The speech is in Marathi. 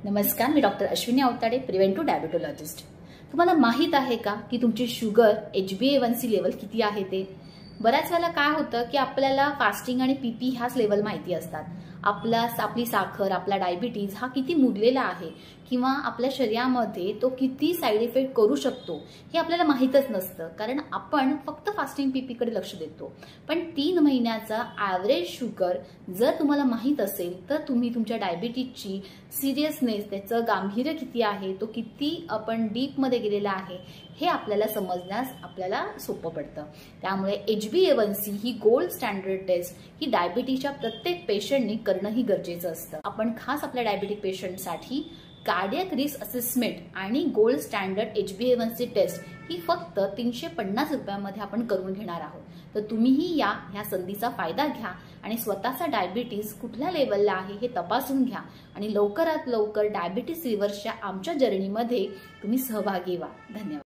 नमस्कार, मी doctor Ashwini Avatade, preventive diabetologist. तुम्हाला माहित आहे का की तुमची शुगर HbA1c लेवल किती आहे ते? बऱ्याच वेळेला काय होतं की आपल्याला फास्टिंग आणि पीपी ह्याच लेवल माहिती असतात। आपली साखर, आपला डायबिटीज हा किती मुरलेला आहे किंवा आपल्या शरीरामध्ये तो किती साइड इफेक्ट करू शकतो हे आपल्याला माहितच नसतं, कारण आपण फक्त फास्टिंग पीपी कडे लक्ष देतो। पण 3 महिन्याचा ॲव्हरेज शुगर जर तुम्हाला माहित असेल तर तुम्ही तुमच्या डायबिटीजची सिरियसनेस, त्याचं गांभीर्य किती आहे, तो किती आपण डीप मध्ये गेलेला आहे हे आपल्याला समजण्यास आपल्याला सोपं पडतं। त्यामुळे HbA1c ही गोल्ड स्टँडर्ड टेस्ट ही डायबिटीजच्या प्रत्येक पेशंटनी करणं ही गरजेचं असतं। आपण खास आपल्या डायबिटिक पेशंटसाठी कार्डियक रिस्क असेसमेंट आणि गोल्ड स्टँडर्ड HbA1c टेस्ट ही फक्त 350 रुपयांमध्ये आपण करून घेणार आहोत। तर तुम्हीही ह्या संधीचा फायदा घ्या आणि स्वतःचा डायबिटीज कुठल्या लेवलला आहे हे तपासून घ्या आणि लवकरात लवकर डायबिटीज रिव्हर्सच्या आमच्या जर्नीमध्ये तुम्ही सहभागी व्हा। धन्यवाद।